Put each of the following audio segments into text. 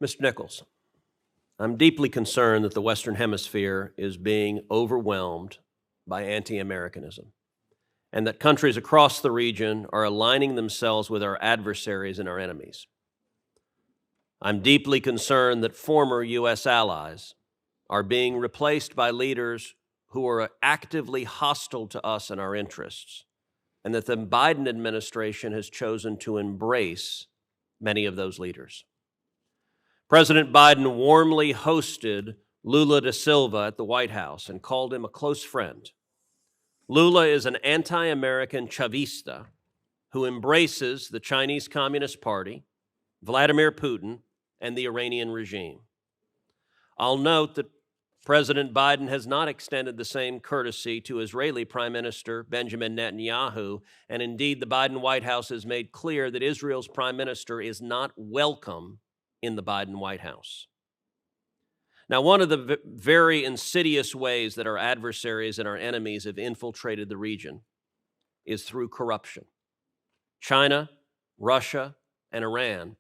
Mr. Nichols, I'm deeply concerned that the Western Hemisphere is being overwhelmed by anti-Americanism, and that countries across the region are aligning themselves with our adversaries and our enemies. I'm deeply concerned that former U.S. allies are being replaced by leaders who are actively hostile to us and our interests, and that the Biden administration has chosen to embrace many of those leaders. President Biden warmly hosted Lula da Silva at the White House and called him a close friend. Lula is an anti-American Chavista who embraces the Chinese Communist Party, Vladimir Putin, and the Iranian regime. I'll note that President Biden has not extended the same courtesy to Israeli Prime Minister Benjamin Netanyahu, and indeed the Biden White House has made clear that Israel's Prime Minister is not welcome in the Biden White House. Now, one of the very insidious ways that our adversaries and our enemies have infiltrated the region is through corruption. China, Russia, and Iran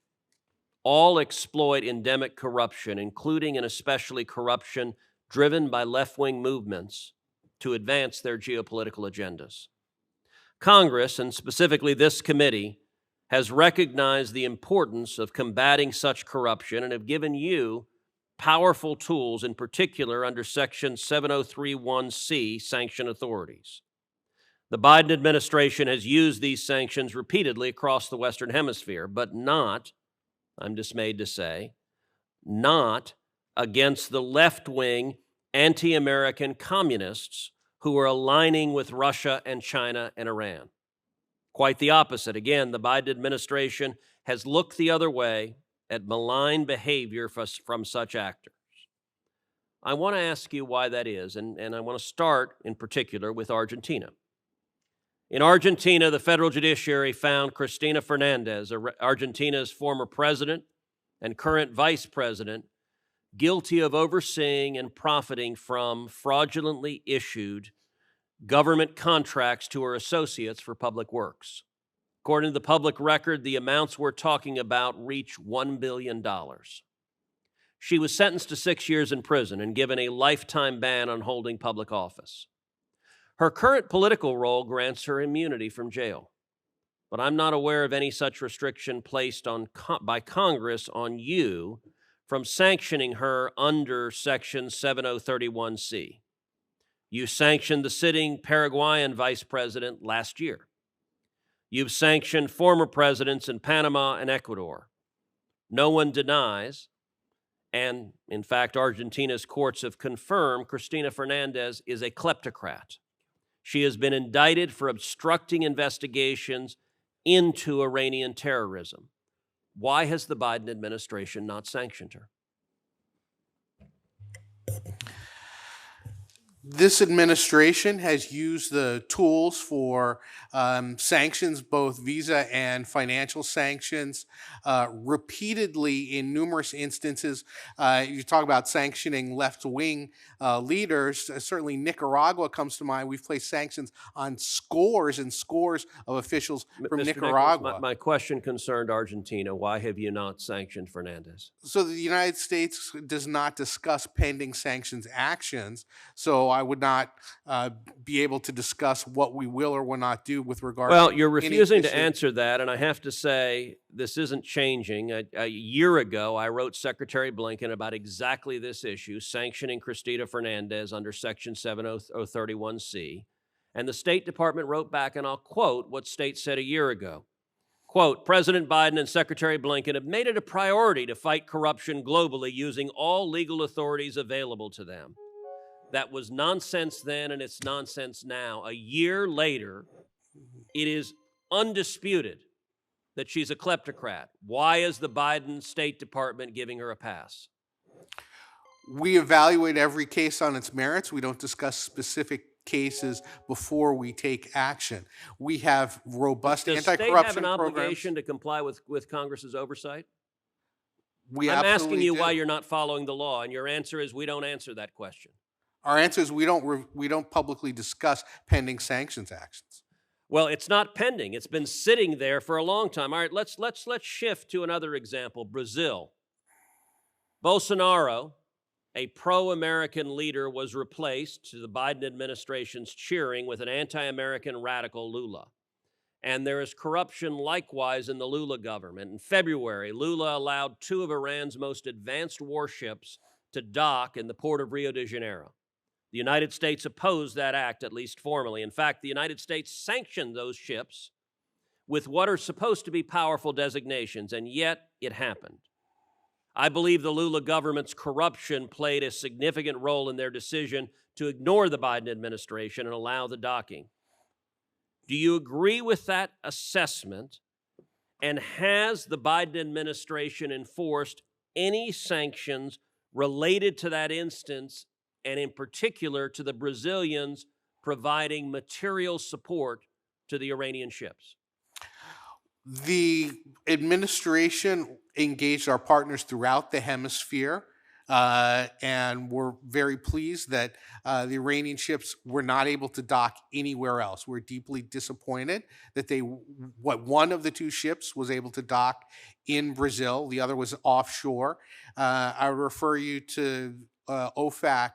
all exploit endemic corruption, including and especially corruption driven by left-wing movements to advance their geopolitical agendas. Congress, and specifically this committee, has recognized the importance of combating such corruption and have given you powerful tools, in particular under Section 7031C, sanction authorities. The Biden administration has used these sanctions repeatedly across the Western Hemisphere, but not, I'm dismayed to say, not against the left-wing anti-American communists who are aligning with Russia and China and Iran. Quite the opposite. Again, the Biden administration has looked the other way at malign behavior from such actors. I want to ask you why that is, and I want to start in particular with Argentina. In Argentina, the federal judiciary found Cristina Fernandez, Argentina's former president and current vice president, guilty of overseeing and profiting from fraudulently issued government contracts to her associates for public works. According to the public record, the amounts we're talking about reach $1 billion. She was sentenced to 6 years in prison and given a lifetime ban on holding public office. Her current political role grants her immunity from jail, but I'm not aware of any such restriction placed by Congress on you from sanctioning her under Section 7031C. You sanctioned the sitting Paraguayan vice president last year. You've sanctioned former presidents in Panama and Ecuador. No one denies, and in fact, Argentina's courts have confirmed Cristina Fernandez is a kleptocrat. She has been indicted for obstructing investigations into Iranian terrorism. Why has the Biden administration not sanctioned her? This administration has used the tools for sanctions, both visa and financial sanctions, repeatedly in numerous instances. You talk about sanctioning left-wing leaders. Certainly Nicaragua comes to mind. We've placed sanctions on scores and scores of officials from Mr. Nicaragua. Nichols, my question concerned Argentina. Why have you not sanctioned Fernandez? So the United States does not discuss pending sanctions actions. So I would not be able to discuss what we will or will not do with regard to. Well, you're refusing to answer that, and I have to say this isn't changing. A year ago, I wrote Secretary Blinken about exactly this issue, sanctioning Cristina Fernandez under Section 7031C, and the State Department wrote back, and I'll quote what State said a year ago. Quote, President Biden and Secretary Blinken have made it a priority to fight corruption globally using all legal authorities available to them. That was nonsense then, and it's nonsense now. A year later, it is undisputed that she's a kleptocrat. Why is the Biden State Department giving her a pass? We evaluate every case on its merits. We don't discuss specific cases before we take action. We have robust anti-corruption programs. Does the state have an obligation to comply with Congress's oversight? I'm asking you why you're not following the law, and your answer is we don't answer that question. Our answer is we don't publicly discuss pending sanctions actions. Well, it's not pending. It's been sitting there for a long time. All right, let's shift to another example, Brazil. Bolsonaro, a pro-American leader, was replaced, to the Biden administration's cheering, with an anti-American radical Lula. And there is corruption likewise in the Lula government. In February, Lula allowed 2 of Iran's most advanced warships to dock in the port of Rio de Janeiro. The United States opposed that act, at least formally. In fact, the United States sanctioned those ships with what are supposed to be powerful designations, and yet it happened. I believe the Lula government's corruption played a significant role in their decision to ignore the Biden administration and allow the docking. Do you agree with that assessment? And has the Biden administration enforced any sanctions related to that instance, and in particular to the Brazilians providing material support to the Iranian ships? The administration engaged our partners throughout the hemisphere, and we're very pleased that the Iranian ships were not able to dock anywhere else. We're deeply disappointed that one of the 2 ships was able to dock in Brazil. The other was offshore. I would refer you to OFAC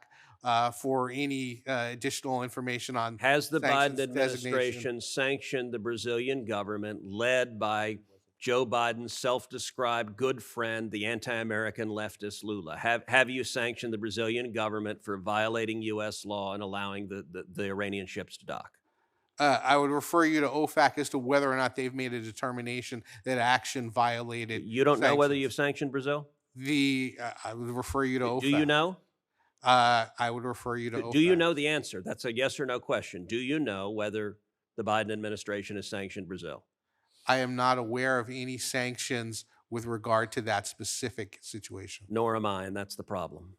for any additional information on. Has the Biden sanctions administration sanctioned the Brazilian government, led by Joe Biden's self-described good friend, the anti-American leftist Lula? Have you sanctioned the Brazilian government for violating U.S. law and allowing the Iranian ships to dock? I would refer you to OFAC as to whether or not they've made a determination that action violated. You don't know whether you've sanctioned Brazil? I would refer you to OFAC. Do you know? I would refer you to OFAC. Do you know the answer? That's a yes or no question. Do you know whether the Biden administration has sanctioned Brazil? I am not aware of any sanctions with regard to that specific situation. Nor am I, and that's the problem.